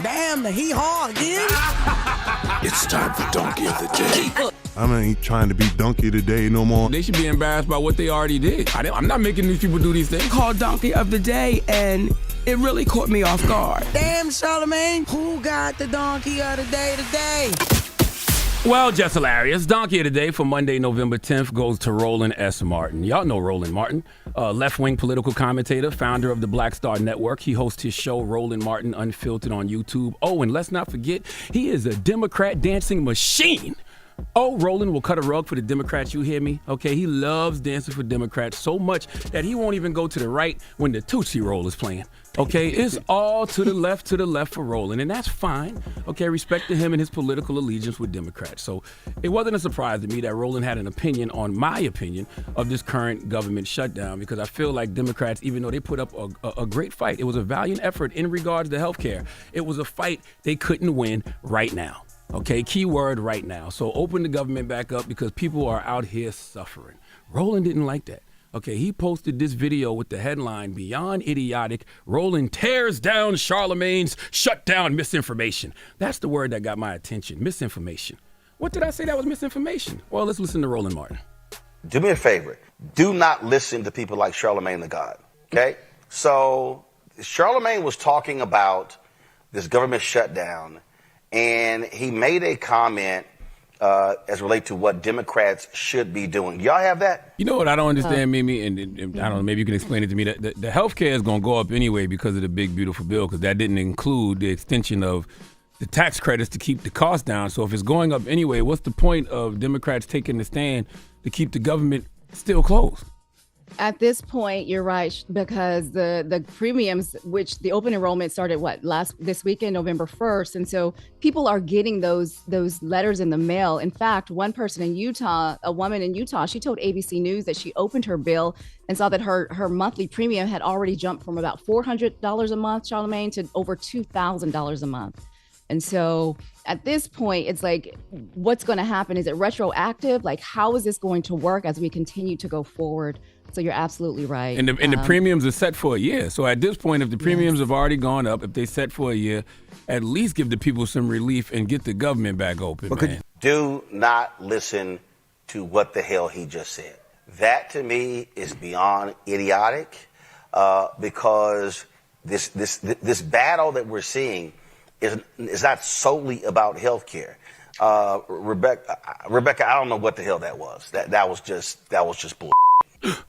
Damn, the hee-haw again. It's time for Donkey of the Day. I ain't trying to be donkey today no more. They should be embarrassed by what they already did. I'm not making these people do these things. Called Donkey of the Day, and it really caught me off guard. Damn, Charlamagne, who got the Donkey of the Day today? Well, Jess Hilarious, Donkey of the Day for Monday, November 10th goes to Roland S. Martin. Y'all know Roland Martin, left-wing political commentator, founder of the Black Star Network. He hosts his show, Roland Martin Unfiltered, on YouTube. Oh, and let's not forget, he is a Democrat dancing machine. Oh, Roland will cut a rug for the Democrats, you hear me? Okay, he loves dancing for Democrats so much that he won't even go to the right when the Tootsie Roll is playing. Okay, it's all to the left for Roland, and that's fine. Okay, respect to him and his political allegiance with Democrats. So it wasn't a surprise to me that Roland had an opinion on my opinion of this current government shutdown, because I feel like Democrats, even though they put up a great fight, it was a valiant effort in regards to health care. It was a fight they couldn't win right now. Okay, key word, right now. So open the government back up because people are out here suffering. Roland didn't like that. Okay, he posted this video with the headline, Beyond Idiotic, Roland tears down Charlamagne's shutdown misinformation. That's the word that got my attention, misinformation. What did I say that was misinformation? Well, let's listen to Roland Martin. Do me a favor. Do not listen to people like Charlamagne the God, okay? So Charlamagne was talking about this government shutdown, and he made a comment as relate to what Democrats should be doing. Y'all have that? You know what I don't understand, Mimi, and I don't know, maybe you can explain it to me. The health care is going to go up anyway because of the big, beautiful bill, because that didn't include the extension of the tax credits to keep the cost down. So if it's going up anyway, what's the point of Democrats taking the stand to keep the government still closed? At this point, you're right, because the premiums, which the open enrollment started this weekend, November 1st, and so people are getting those letters in the mail. In fact, one person in Utah, a woman in Utah, she told ABC News that she opened her bill and saw that her monthly premium had already jumped from about $400 a month, Charlamagne, to over $2,000 a month. And so at this point, it's like, what's going to happen? Is it retroactive? Like, how is this going to work as we continue to go forward? So you're absolutely right. And the premiums are set for a year. So at this point, if the premiums have already gone up, if they set for a year, at least give the people some relief and get the government back open, man. Do not listen to what the hell he just said. That, to me, is beyond idiotic, because this battle that we're seeing is not solely about health care. Rebecca, I don't know what the hell that was. That was just bull.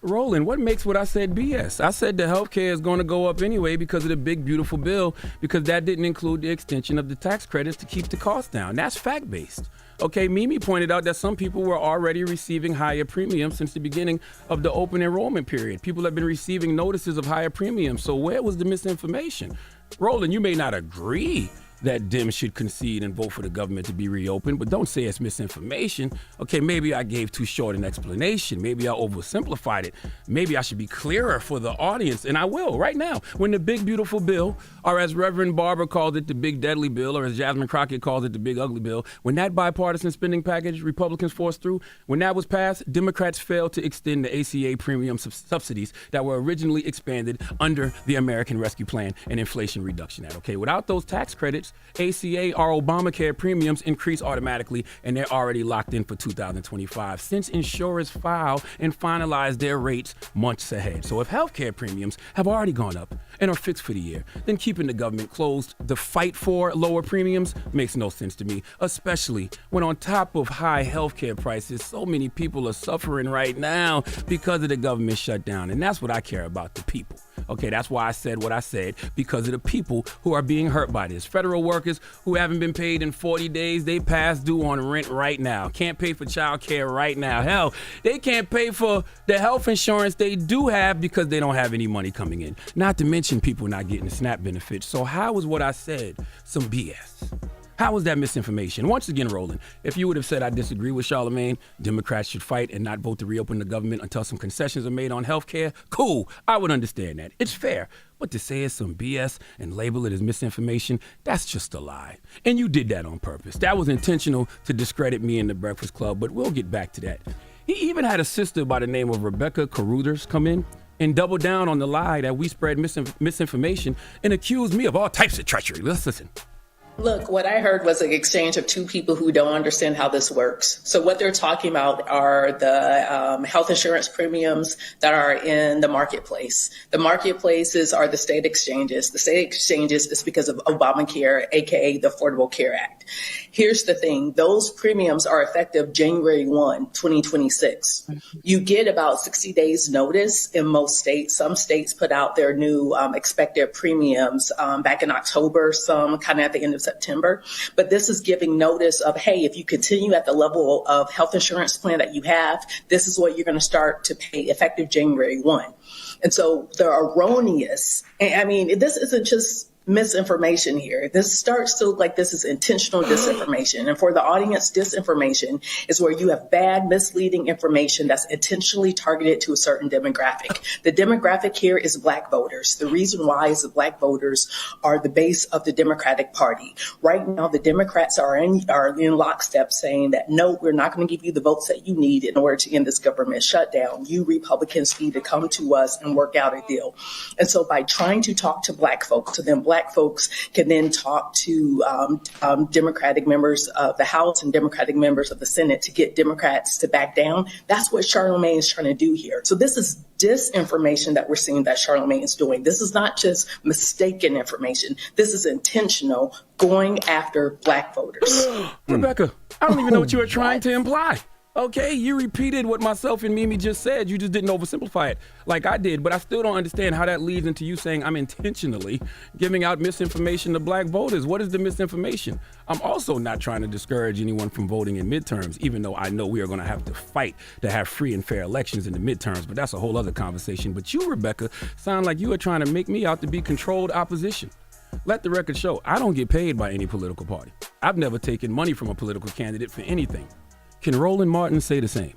Roland, what makes what I said BS? I said the health care is going to go up anyway because of the big, beautiful bill, because that didn't include the extension of the tax credits to keep the cost down. That's fact-based. Okay, Mimi pointed out that some people were already receiving higher premiums since the beginning of the open enrollment period. People have been receiving notices of higher premiums. So where was the misinformation? Roland, you may not agree that Dems should concede and vote for the government to be reopened, but don't say it's misinformation. Okay, maybe I gave too short an explanation. Maybe I oversimplified it. Maybe I should be clearer for the audience, and I will right now. When the big, beautiful bill, or as Reverend Barber called it, the big, deadly bill, or as Jasmine Crockett calls it, the big, ugly bill, when that bipartisan spending package Republicans forced through, when that was passed, Democrats failed to extend the ACA premium subsidies that were originally expanded under the American Rescue Plan and Inflation Reduction Act. Okay, without those tax credits, ACA or Obamacare premiums increase automatically, and they're already locked in for 2025 since insurers file and finalize their rates months ahead. So if healthcare premiums have already gone up and are fixed for the year, then keeping the government closed, the fight for lower premiums, makes no sense to me, especially when on top of high healthcare prices, so many people are suffering right now because of the government shutdown. And that's what I care about, the people. Okay, that's why I said what I said, because of the people who are being hurt by this. Federal workers who haven't been paid in 40 days, they past due on rent right now. Can't pay for child care right now. Hell, they can't pay for the health insurance they do have because they don't have any money coming in. Not to mention people not getting the SNAP benefits. So how is what I said some BS? How was that misinformation? Once again, Roland, if you would have said I disagree with Charlamagne, Democrats should fight and not vote to reopen the government until some concessions are made on health care, cool, I would understand that. It's fair. But to say it's some BS and label it as misinformation, that's just a lie. And you did that on purpose. That was intentional to discredit me and the Breakfast Club, but we'll get back to that. He even had a sister by the name of Rebecca Carruthers come in and double down on the lie that we spread misinformation and accuse me of all types of treachery. Let's listen. Look, what I heard was an exchange of two people who don't understand how this works. So what they're talking about are the health insurance premiums that are in the marketplace. The marketplaces are the state exchanges. The state exchanges is because of Obamacare, aka the Affordable Care Act. Here's the thing. Those premiums are effective January 1, 2026. You get about 60 days notice in most states. Some states put out their new expected premiums back in October, some kind of at the end of September. But this is giving notice of, hey, if you continue at the level of health insurance plan that you have, this is what you're going to start to pay effective January 1. And so the erroneous, I mean, this isn't just misinformation here. This starts to look like this is intentional disinformation. And for the audience, disinformation is where you have bad, misleading information that's intentionally targeted to a certain demographic. The demographic here is Black voters. The reason why is the Black voters are the base of the Democratic Party. Right now, the Democrats are in lockstep saying that, no, we're not going to give you the votes that you need in order to end this government shutdown. You Republicans need to come to us and work out a deal. And so by trying to talk to Black folks, to them Black folks can then talk to Democratic members of the House and Democratic members of the Senate to get Democrats to back down. That's what Charlamagne is trying to do here. So this is disinformation that we're seeing that Charlamagne is doing. This is not just mistaken information. This is intentional, going after Black voters. Rebecca, I don't even know what you were trying to imply. Okay, you repeated what myself and Mimi just said. You just didn't oversimplify it like I did, but I still don't understand how that leads into you saying I'm intentionally giving out misinformation to Black voters. What is the misinformation? I'm also not trying to discourage anyone from voting in midterms, even though I know we are going to have to fight to have free and fair elections in the midterms, but that's a whole other conversation. But you, Rebecca, sound like you are trying to make me out to be controlled opposition. Let the record show, I don't get paid by any political party. I've never taken money from a political candidate for anything. Can Roland Martin say the same?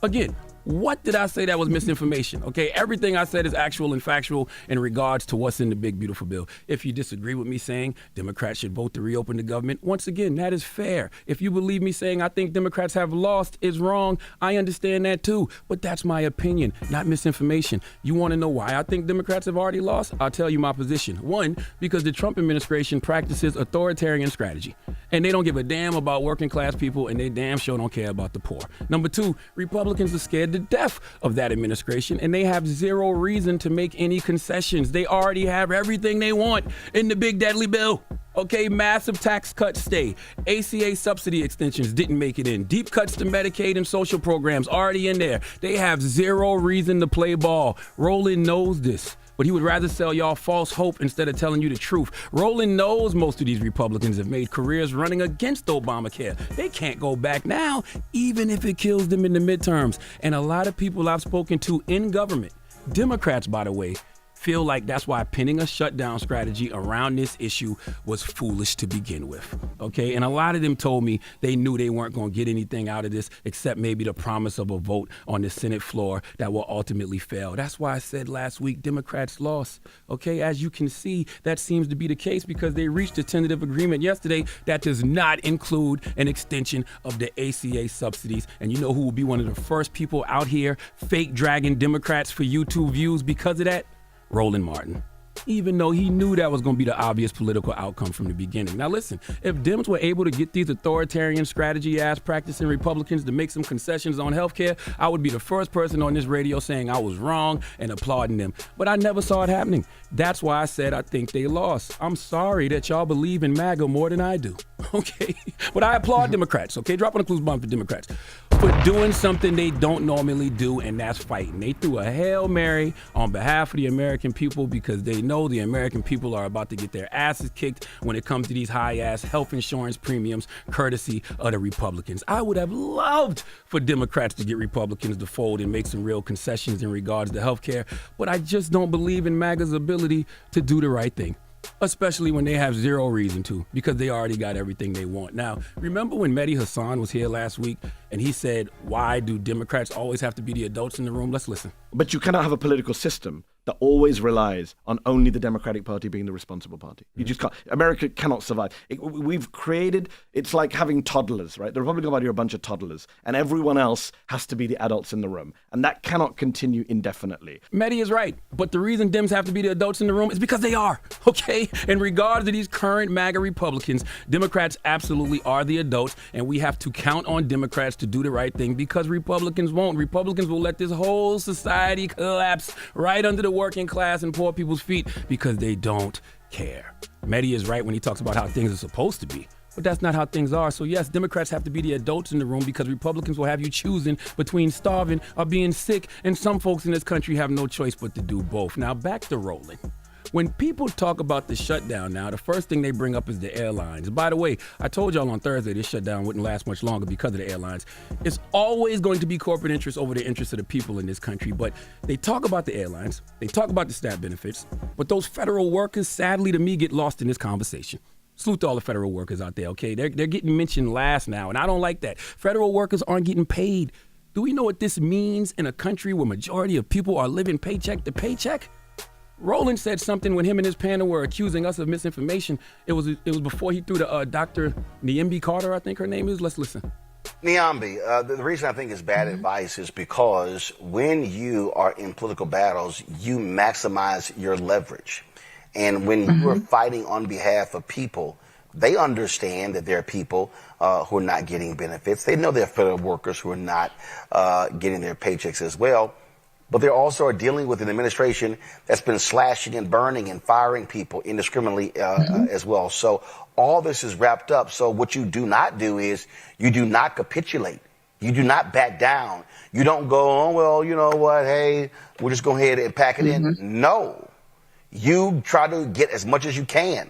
Again, what did I say that was misinformation? Okay, everything I said is actual and factual in regards to what's in the big, beautiful bill. If you disagree with me saying Democrats should vote to reopen the government, once again, that is fair. If you believe me saying I think Democrats have lost is wrong, I understand that too. But that's my opinion, not misinformation. You want to know why I think Democrats have already lost? I'll tell you my position. One, because the Trump administration practices authoritarian strategy. And they don't give a damn about working class people, and they damn sure don't care about the poor. Number two, Republicans are scared to death of that administration, and they have zero reason to make any concessions. They already have everything they want in the big deadly bill. Okay, massive tax cuts stay. ACA subsidy extensions didn't make it in. Deep cuts to Medicaid and social programs already in there. They have zero reason to play ball. Roland knows this, but he would rather sell y'all false hope instead of telling you the truth. Roland knows most of these Republicans have made careers running against Obamacare. They can't go back now, even if it kills them in the midterms. And a lot of people I've spoken to in government, Democrats, by the way, feel like that's why pinning a shutdown strategy around this issue was foolish to begin with, okay? And a lot of them told me they knew they weren't going to get anything out of this except maybe the promise of a vote on the Senate floor that will ultimately fail. That's why I said last week Democrats lost, okay? As you can see, that seems to be the case because they reached a tentative agreement yesterday that does not include an extension of the ACA subsidies. And you know who will be one of the first people out here fake dragging Democrats for YouTube views because of that? Roland Martin, even though he knew that was going to be the obvious political outcome from the beginning. Now listen, if Dems were able to get these authoritarian strategy-ass practicing Republicans to make some concessions on healthcare, I would be the first person on this radio saying I was wrong and applauding them. But I never saw it happening. That's why I said I think they lost. I'm sorry that y'all believe in MAGA more than I do, okay? But I applaud Democrats, okay? Drop on the clues bomb for Democrats. For doing something they don't normally do, and that's fighting. They threw a Hail Mary on behalf of the American people because they know the American people are about to get their asses kicked when it comes to these high-ass health insurance premiums courtesy of the Republicans. I would have loved for Democrats to get Republicans to fold and make some real concessions in regards to healthcare, but I just don't believe in MAGA's ability to do the right thing. Especially when they have zero reason to, because they already got everything they want. Now, remember when Mehdi Hassan was here last week and he said, why do Democrats always have to be the adults in the room? Let's listen. But you cannot have a political system that always relies on only the Democratic Party being the responsible party. You just can't. America cannot survive. We've created, it's like having toddlers, right? The Republican Party are a bunch of toddlers, and everyone else has to be the adults in the room. And that cannot continue indefinitely. Mehdi is right, but the reason Dems have to be the adults in the room is because they are, okay? In regards to these current MAGA Republicans, Democrats absolutely are the adults, and we have to count on Democrats to do the right thing because Republicans won't. Republicans will let this whole society collapse right under the working class and poor people's feet because they don't care. Mehdi is right when he talks about how things are supposed to be. But that's not how things are. So yes, Democrats have to be the adults in the room because Republicans will have you choosing between starving or being sick, and some folks in this country have no choice but to do both. Now back to Roland. When people talk about the shutdown now, the first thing they bring up is the airlines. By the way, I told y'all on Thursday this shutdown wouldn't last much longer because of the airlines. It's always going to be corporate interests over the interests of the people in this country. But they talk about the airlines, they talk about the SNAP benefits, but those federal workers, sadly to me, get lost in this conversation. Salute to all the federal workers out there, okay? They're getting mentioned last now, and I don't like that. Federal workers aren't getting paid. Do we know what this means in a country where majority of people are living paycheck to paycheck? Roland said something when him and his panel were accusing us of misinformation. It was before he threw the Dr. Niambi Carter, I think her name is. Let's listen. Niambi, the reason I think it's bad advice is because when you are in political battles, you maximize your leverage. And when you are fighting on behalf of people, they understand that there are people who are not getting benefits. They know there are federal workers who are not getting their paychecks as well. But they also are dealing with an administration that's been slashing and burning and firing people indiscriminately as well. So all this is wrapped up. So what you do not do is you do not capitulate. You do not back down. You don't go, oh, well, you know what, hey, we'll just go ahead and pack it in. No. You try to get as much as you can.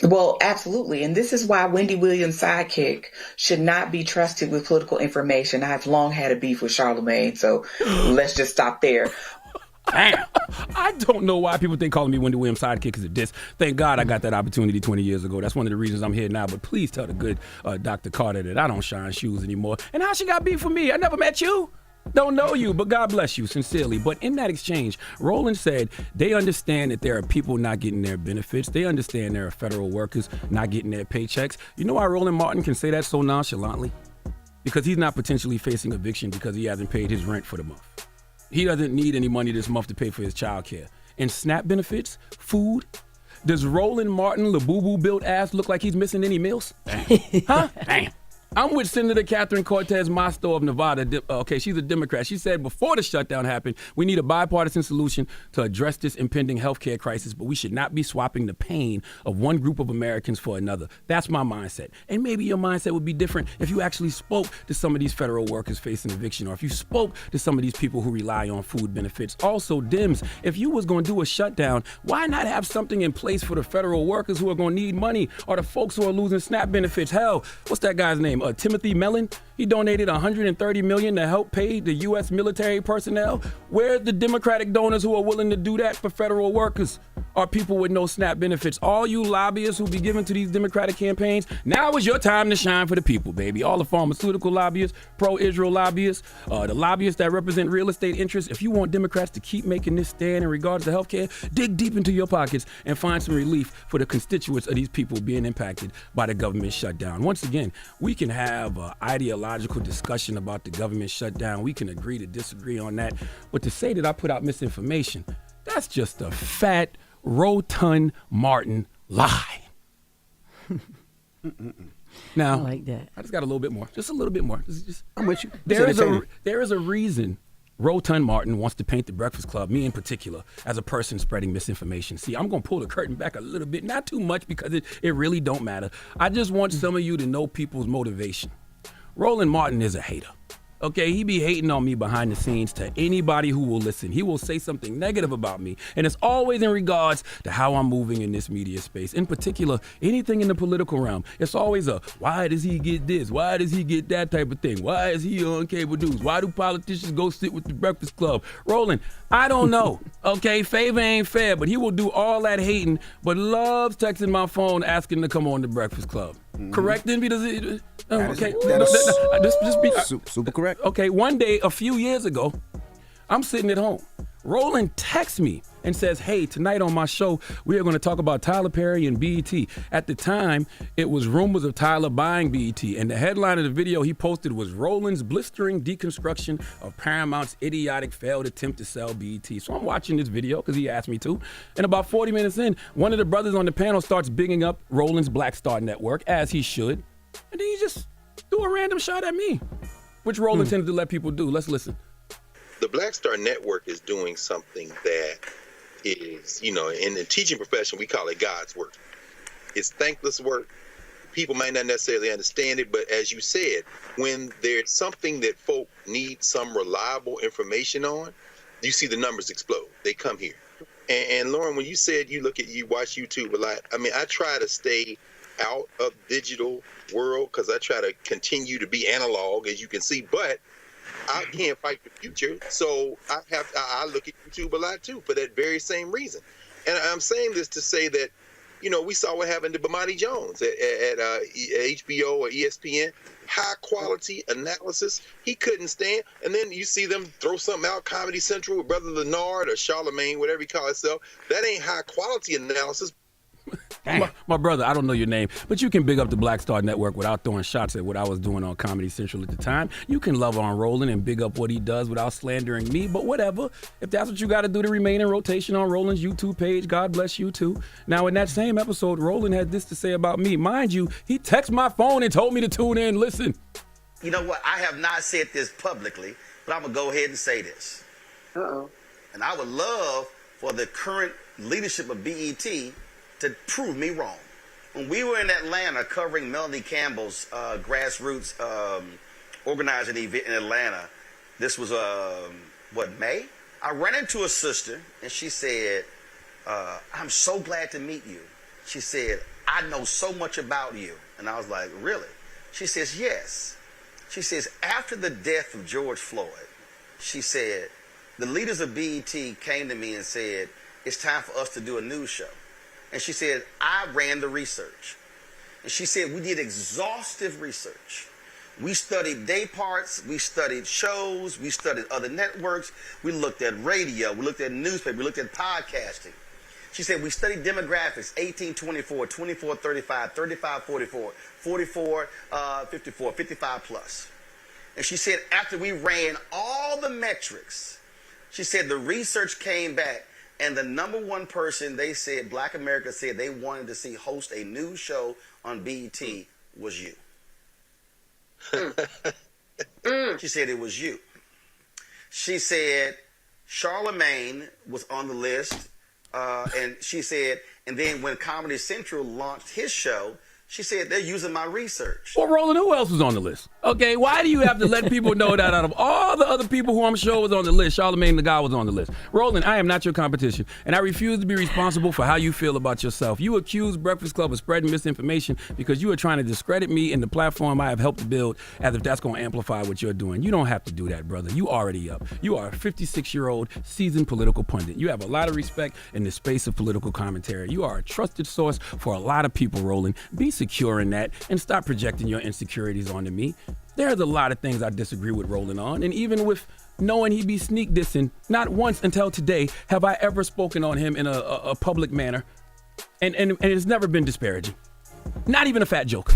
Well, absolutely. And this is why Wendy Williams' sidekick should not be trusted with political information. I've long had a beef with Charlamagne, so let's just stop there. Damn. I don't know why people think calling me Wendy Williams' sidekick is a diss. Thank God I got that opportunity 20 years ago. That's one of the reasons I'm here now. But please tell the good Dr. Carter that I don't shine shoes anymore. And how she got beef with me? I never met you. Don't know you, but God bless you, sincerely. But in that exchange, Roland said they understand that there are people not getting their benefits. They understand there are federal workers not getting their paychecks. You know why Roland Martin can say that so nonchalantly? Because he's not potentially facing eviction because he hasn't paid his rent for the month. He doesn't need any money this month to pay for his child care. And SNAP benefits, food. Does Roland Martin, the boo-boo built ass, look like he's missing any meals? Huh? Damn. I'm with Senator Catherine Cortez Masto of Nevada. Okay, she's a Democrat. She said before the shutdown happened, we need a bipartisan solution to address this impending healthcare crisis, but we should not be swapping the pain of one group of Americans for another. That's my mindset. And maybe your mindset would be different if you actually spoke to some of these federal workers facing eviction, or if you spoke to some of these people who rely on food benefits. Also, Dems, if you was going to do a shutdown, why not have something in place for the federal workers who are going to need money, or the folks who are losing SNAP benefits? Hell, what's that guy's name? Timothy Mellon, he donated $130 million to help pay the U.S. military personnel. Where's the Democratic donors who are willing to do that for federal workers or people with no SNAP benefits? All you lobbyists who be giving to these Democratic campaigns, now is your time to shine for the people, baby. All the pharmaceutical lobbyists, pro-Israel lobbyists, the lobbyists that represent real estate interests. If you want Democrats to keep making this stand in regards to healthcare, dig deep into your pockets and find some relief for the constituents of these people being impacted by the government shutdown. Once again, we can have an ideological discussion about the government shutdown. We can agree to disagree on that. But to say that I put out misinformation, that's just a fat, rotund Martin lie. Now, I like that. I just got a little bit more. Just a little bit more. I'm with you. There is a reason Rotund Martin wants to paint the Breakfast Club, me in particular, as a person spreading misinformation. See, I'm going to pull the curtain back a little bit, not too much because it really don't matter. I just want some of you to know people's motivation. Roland Martin is a hater. Okay, he be hating on me behind the scenes to anybody who will listen. He will say something negative about me, and it's always in regards to how I'm moving in this media space. In particular, anything in the political realm. It's always a, why does he get this? Why does he get that type of thing? Why is he on cable news? Why do politicians go sit with the Breakfast Club? Roland, I don't know. Okay, favor ain't fair, but he will do all that hating, but loves texting my phone asking to come on the Breakfast Club. Mm-hmm. Correct, Envy? Okay. Super correct. Okay, one day, a few years ago, I'm sitting at home Roland texts me and says, hey, tonight on my show, we are going to talk about Tyler Perry and BET. At the time, it was rumors of Tyler buying BET, and the headline of the video he posted was Roland's blistering deconstruction of Paramount's idiotic failed attempt to sell BET. So I'm watching this video because he asked me to, and about 40 minutes in, one of the brothers on the panel starts bigging up Roland's Black Star Network, as he should, and then he just threw a random shot at me, which Roland tended to let people do. Let's listen. The Black Star Network is doing something that is, in the teaching profession, we call it God's work. It's thankless work. People might not necessarily understand it, but as you said, when there's something that folk need some reliable information on, you see the numbers explode. They come here. And Loren, when you said you watch YouTube a lot, I try to stay out of digital world because I try to continue to be analog, as you can see, but I can't fight the future, so I look at YouTube a lot too for that very same reason. And I'm saying this to say that, we saw what happened to Bomani Jones at HBO or ESPN. High quality analysis he couldn't stand, and then you see them throw something out, Comedy Central with Brother Leonard or Charlamagne, whatever he calls himself. That ain't high quality analysis. My brother, I don't know your name, but you can big up the Black Star Network without throwing shots at what I was doing on Comedy Central at the time. You can love on Roland and big up what he does without slandering me, but whatever. If that's what you got to do to remain in rotation on Roland's YouTube page, God bless you too. Now, in that same episode, Roland had this to say about me. Mind you, he texted my phone and told me to tune in. Listen. You know what? I have not said this publicly, but I'm going to go ahead and say this. Uh-oh. And I would love for the current leadership of BET to prove me wrong. When we were in Atlanta covering Melanie Campbell's grassroots organizing event in Atlanta, this was, May? I ran into a sister, and she said, I'm so glad to meet you. She said, I know so much about you. And I was like, really? She says, yes. She says, after the death of George Floyd, she said, the leaders of BET came to me and said, it's time for us to do a news show. And she said, I ran the research. And she said, we did exhaustive research. We studied day parts, we studied shows, we studied other networks, we looked at radio, we looked at newspaper, we looked at podcasting. She said, we studied demographics, 18-24, 24-35, 35-44, 44-54, 55 plus. And she said, after we ran all the metrics, she said the research came back, and the number one person they said, Black America said they wanted to see host a news show on BET was you. She said it was you. She said Charlamagne was on the list, and she said, and then when Comedy Central launched his show, she said they're using my research. Well, Roland, who else was on the list? Okay, why do you have to let people know that out of all the other people who I'm sure was on the list, Charlamagne the guy was on the list? Roland, I am not your competition, and I refuse to be responsible for how you feel about yourself. You accuse Breakfast Club of spreading misinformation because you are trying to discredit me and the platform I have helped to build as if that's going to amplify what you're doing. You don't have to do that, brother. You already up. You are a 56-year-old seasoned political pundit. You have a lot of respect in the space of political commentary. You are a trusted source for a lot of people, Roland. Be secure in that and stop projecting your insecurities onto me. There's a lot of things I disagree with Roland on, and even with knowing he be sneak dissing, not once until today have I ever spoken on him in a public manner, and it's never been disparaging. Not even a fat joke.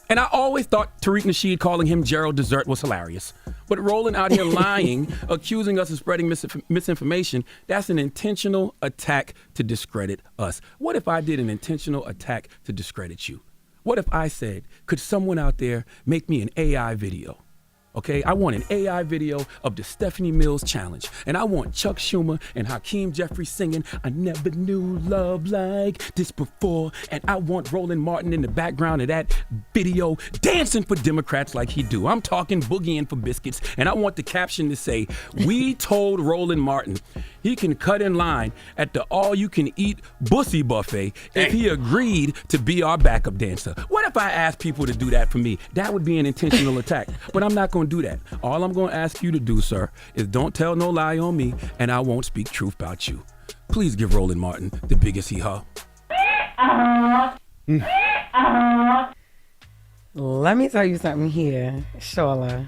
And I always thought Tariq Nasheed calling him Gerald Dessert was hilarious. But Roland out here lying, accusing us of spreading misinformation, that's an intentional attack to discredit us. What if I did an intentional attack to discredit you? What if I said, could someone out there make me an AI video? Okay, I want an AI video of the Stephanie Mills challenge. And I want Chuck Schumer and Hakeem Jeffries singing, I never knew love like this before. And I want Roland Martin in the background of that video dancing for Democrats like he do. I'm talking boogieing for biscuits. And I want the caption to say, we told Roland Martin he can cut in line at the all-you-can-eat bussy buffet if he agreed to be our backup dancer. What if I asked people to do that for me? That would be an intentional attack. But I'm not going to do that. All I'm going to ask you to do, sir, is don't tell no lie on me, and I won't speak truth about you. Please give Roland Martin the biggest hee-haw. Let me tell you something here, Shola.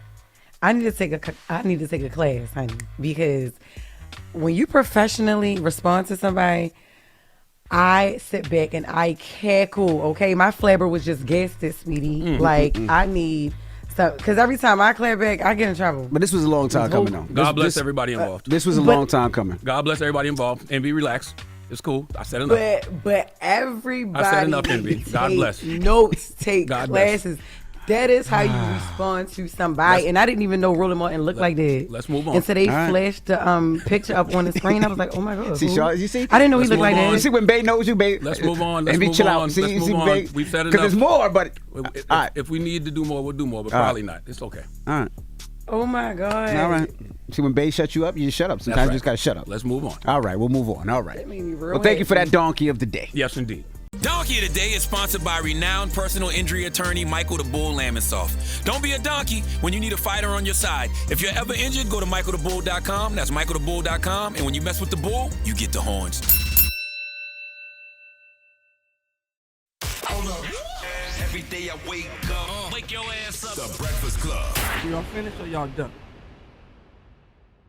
I need to take a class, honey, because when you professionally respond to somebody, I sit back and I cackle. Okay, my flabber was just gasted, sweetie. I need. So, because every time I clap back, I get in trouble. But this was a long time coming on. God bless everybody involved. This was a long time coming. God bless everybody involved. And be relaxed. It's cool. I said enough. But everybody I said enough, NB. God bless. Notes, take God classes. bless. That is how you respond to somebody. And I didn't even know Roland Martin looked like that. Let's move on. Until they flashed the picture up on the screen. I was like, oh my God. See, Charles, you see? I didn't know he looked like that. You see when Bae knows you, Bae? Let's move on. Let's move chill on. out. See, Let's move on. Bae? We've said enough. Because there's more, but... If we need to do more, we'll do more. But probably not. It's okay. All right. Oh my God. All right. See, when Bae shuts you up, you just shut up. Sometimes you just got to shut up. Let's move on. All right, we'll move on. All right. That made me real Well, thank you for happy. that donkey of the day. Yes, indeed. Donkey of the Day is sponsored by renowned personal injury attorney Michael the Bull Lamonsoff. Don't be a donkey when you need a fighter on your side. If you're ever injured, go to michaelthebull.com. That's michaelthebull.com. And when you mess with the bull, you get the horns. Hold up. Every day I wake up. Wake your ass up. The Breakfast Club. Y'all finished or y'all done?